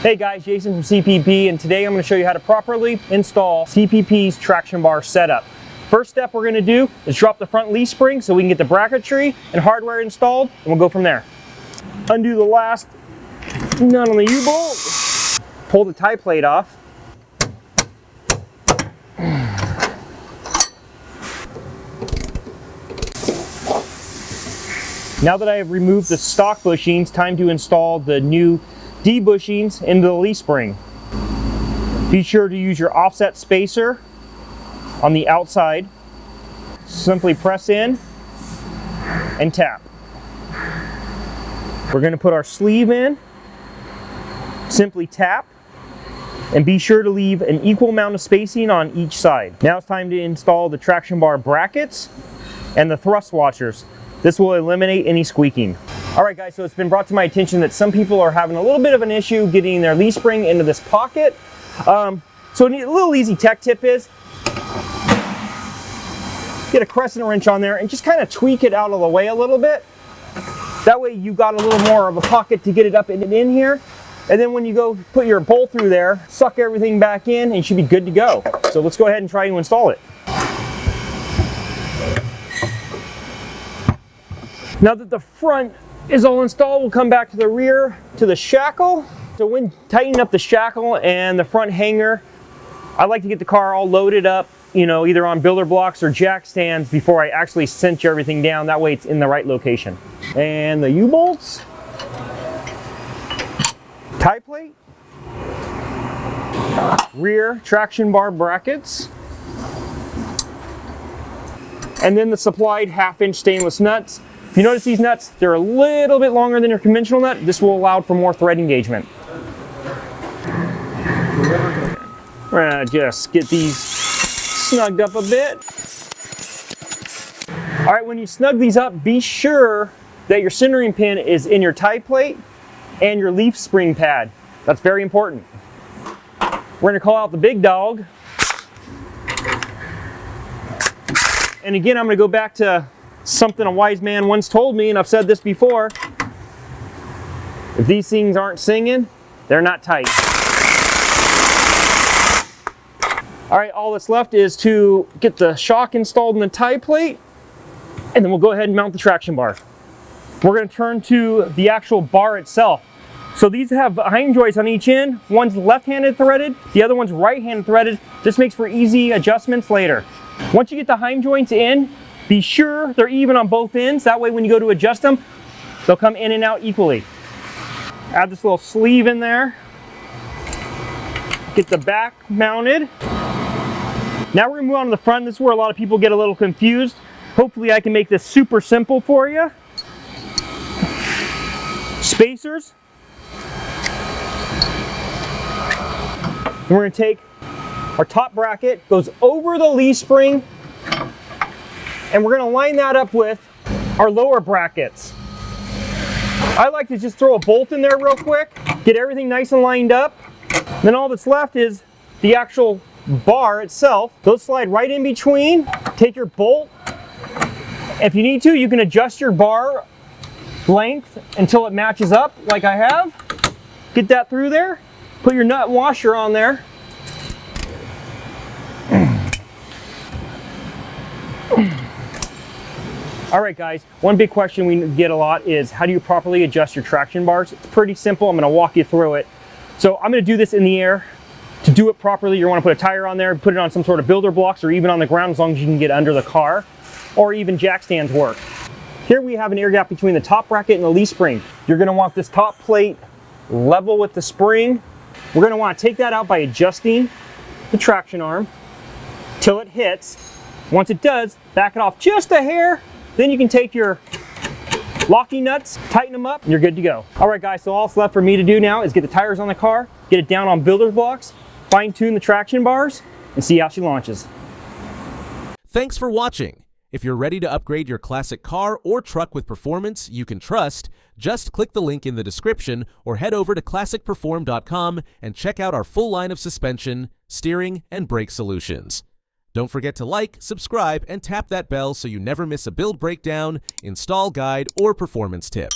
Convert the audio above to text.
Hey guys, Jason from CPP, and today I'm going to show you how to properly install CPP's traction bar setup. First step we're going to do is drop the front leaf spring so we can get the bracketry and hardware installed, and we'll go from there. Undo the last nut on the U-bolt, pull the tie plate off. Now that I have removed the stock bushings, time to install the new D bushings into the leaf spring. Be sure to use your offset spacer on the outside. Simply press in and tap. We're going to put our sleeve in. Simply tap and be sure to leave an equal amount of spacing on each side. Now it's time to install the traction bar brackets and the thrust washers. This will eliminate any squeaking. Alright guys, so it's been brought to my attention that some people are having a little bit of an issue getting their leaf spring into this pocket. So a little easy tech tip is, get a crescent wrench on there and just kind of tweak it out of the way a little bit. That way you got a little more of a pocket to get it up and in here. And then when you go put your bolt through there, suck everything back in and you should be good to go. So let's go ahead and try to install it. Now that the front is all installed, we'll come back to the rear, to the shackle. So when tightening up the shackle and the front hanger, I like to get the car all loaded up, you know, either on builder blocks or jack stands before I actually cinch everything down. That way it's in the right location. And the U-bolts, tie plate, rear traction bar brackets, and then the supplied 1/2-inch stainless nuts. If you notice these nuts, they're a little bit longer than your conventional nut. This will allow for more thread engagement. We're gonna just get these snugged up a bit. All right, when you snug these up, be sure that your centering pin is in your tie plate and your leaf spring pad. That's very important. We're gonna call out the big dog. And again, I'm gonna go back to something a wise man once told me, and I've said this before. If these things aren't singing, they're not tight. All right, all that's left is to get the shock installed in the tie plate, and then we'll go ahead and mount the traction bar. We're going to turn to the actual bar itself. So these have hinge joints on each end. One's left-handed threaded, the other one's right-handed threaded. This makes for easy adjustments later. Once you get the hinge joints in, be sure they're even on both ends. That way when you go to adjust them, they'll come in and out equally. Add this little sleeve in there. Get the back mounted. Now we're gonna move on to the front. This is where a lot of people get a little confused. Hopefully I can make this super simple for you. Spacers. And we're gonna take our top bracket, goes over the leaf spring, and we're going to line that up with our lower brackets. I like to just throw a bolt in there real quick, get everything nice and lined up. Then all that's left is the actual bar itself. Those slide right in between. Take your bolt. If you need to, you can adjust your bar length until it matches up like I have. Get that through there. Put your nut washer on there. All right guys, one big question we get a lot is how do you properly adjust your traction bars? It's pretty simple. I'm gonna walk you through it. So I'm gonna do this in the air. To do it properly, you wanna put a tire on there, put it on some sort of builder blocks or even on the ground as long as you can get under the car, or even jack stands work. Here we have an air gap between the top bracket and the leaf spring. You're gonna want this top plate level with the spring. We're gonna wanna take that out by adjusting the traction arm till it hits. Once it does, back it off just a hair. Then you can take your locking nuts, tighten them up, and you're good to go. All right guys, so all that's left for me to do now is get the tires on the car, get it down on builder blocks, fine tune the traction bars, and see how she launches. Thanks for watching. If you're ready to upgrade your classic car or truck with performance you can trust, just click the link in the description or head over to classicperform.com and check out our full line of suspension, steering, and brake solutions. Don't forget to like, subscribe, and tap that bell so you never miss a build breakdown, install guide, or performance tip.